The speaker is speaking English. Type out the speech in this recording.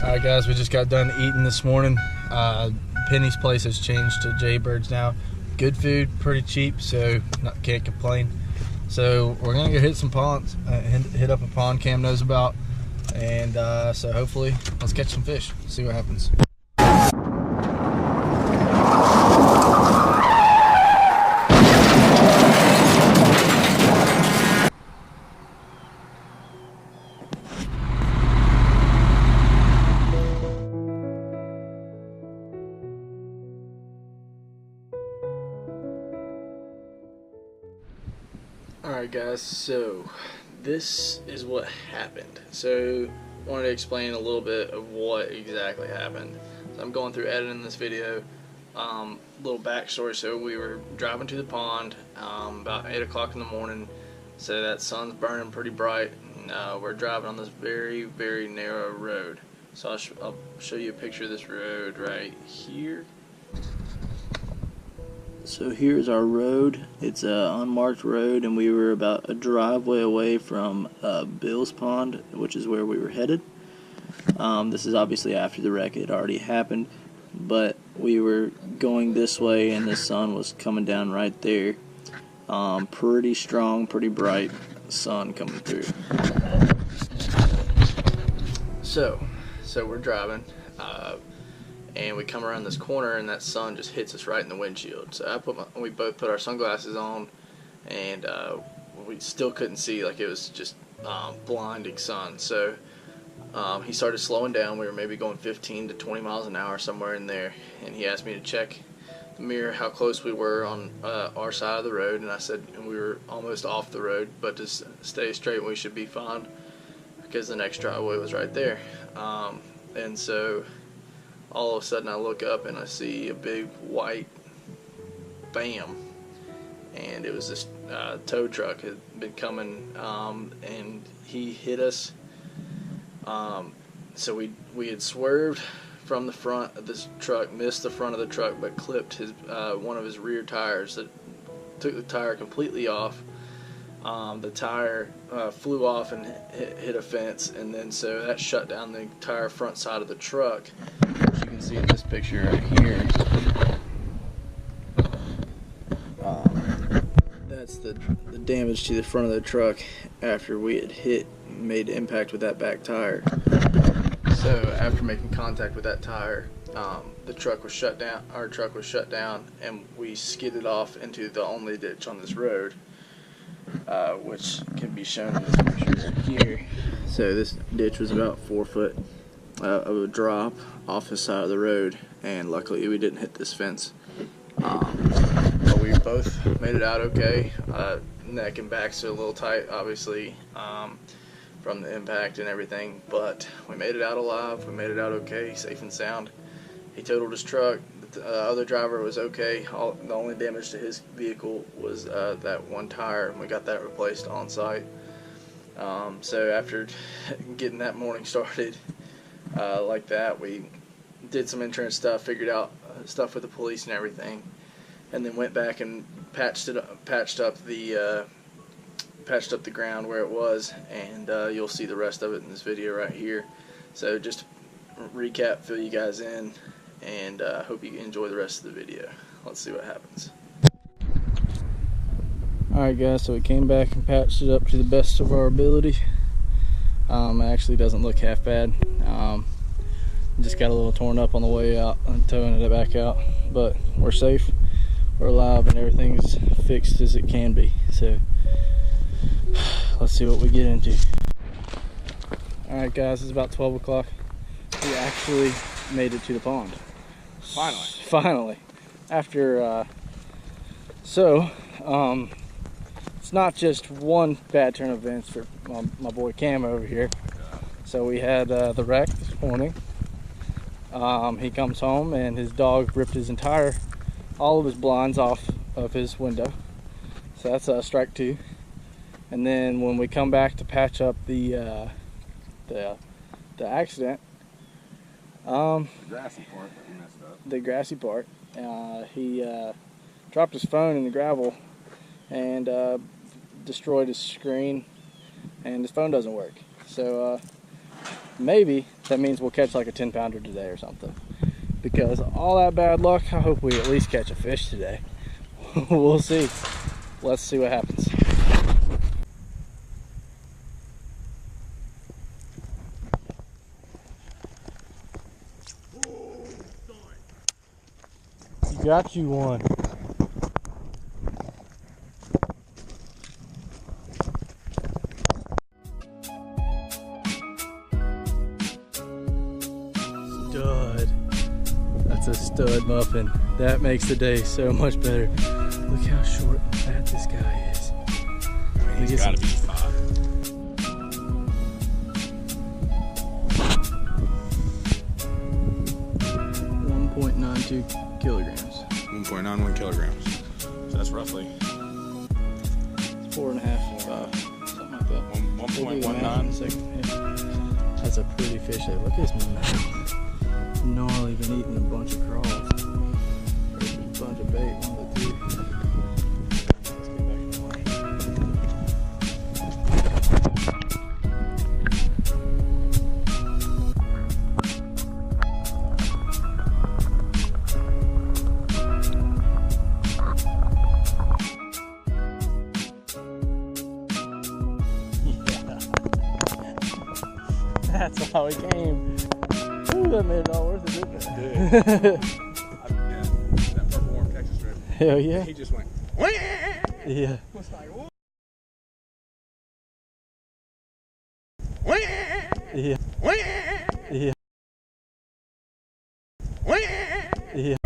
Alright guys, we just got done eating this morning. Penny's place has changed to Jaybirds now. Good food, pretty cheap, so can't complain. So we're gonna go hit some ponds, hit up a pond Cam knows about, and so hopefully let's catch some fish, see what happens. Alright guys, so this is what happened. So I wanted to explain a little bit of what exactly happened. So I'm going through editing this video. Little backstory, so we were driving to the pond about 8 o'clock in the morning. So that sun's burning pretty bright. And, we're driving on this very, very narrow road. So I'll show you a picture of this road right here. So here's our road. It's an unmarked road, and we were about a driveway away from Bill's Pond, which is where we were headed. This is obviously after the wreck. It already happened, but we were going this way, and the sun was coming down right there. Pretty strong, pretty bright sun coming through. So we're driving. And we come around this corner, and that sun just hits us right in the windshield. So we both put our sunglasses on, and we still couldn't see. Like, it was just blinding sun. So he started slowing down. We were maybe going 15 to 20 miles an hour, somewhere in there. And he asked me to check the mirror how close we were on our side of the road. And I said we were almost off the road, but to stay straight, we should be fine, because the next driveway was right there. And so all of a sudden I look up and I see a big white bam, and it was this tow truck had been coming, and he hit us. So we had swerved from the front of this truck, missed the front of the truck, but clipped his one of his rear tires. That took the tire completely off. The tire flew off and hit a fence, and then so that shut down the entire front side of the truck. As you can see in this picture right here, that's the damage to the front of the truck after we had made impact with that back tire. So after making contact with that tire, the truck was shut down. Our truck was shut down, and we skidded off into the only ditch on this road, which can be shown in this picture right here. So this ditch was about 4 foot of a drop off the side of the road, and luckily we didn't hit this fence. But we both made it out okay. Neck and back's a little tight, obviously, from the impact and everything, but we made it out alive. We made it out okay, safe and sound. He totaled his truck. The other driver was okay. The only damage to his vehicle was that one tire, and we got that replaced on site. So after getting that morning started like that, we did some insurance stuff, figured out stuff with the police and everything, and then went back and patched up the ground where it was, and you'll see the rest of it in this video right here. So just to recap, fill you guys in, and hope you enjoy the rest of the video. Let's see what happens. Alright guys, so we came back and patched it up to the best of our ability. It actually doesn't look half bad. Just got a little torn up on the way out and towing it back out, but we're safe, we're alive, and everything's fixed as it can be. So let's see what we get into. Alright guys, it's about 12 o'clock. We actually made it to the pond. Finally. After, it's not just one bad turn of events for my boy Cam over here. So we had the wreck this morning. He comes home and his dog ripped all of his blinds off of his window. So that's strike 2. And then when we come back to patch up the accident, the grassy part that we messed up. The grassy part, he dropped his phone in the gravel and destroyed his screen, and his phone doesn't work. So maybe that means we'll catch like a 10-pounder today or something. Because all that bad luck, I hope we at least catch a fish today. We'll see. Let's see what happens. Got you one. Stud. That's a stud muffin. That makes the day so much better. Look how short and fat this guy is. I mean, he's gotta be 5. 1.92 kilograms. 1.91 kilograms. So that's roughly 4.5, something like that. 1.19. Yeah. That's a pretty fish there. Look at his mouth. Gnarly, been eating a bunch of crawls. Or a bunch of bait, one of the two. Let's get back in the water. That's how he came. Ooh, that made it all worth it, didn't it? Yeah, that purple warm Texas strip. Hell yeah. He just went. Yeah. Was like, what? Yeah. Yeah. Yeah.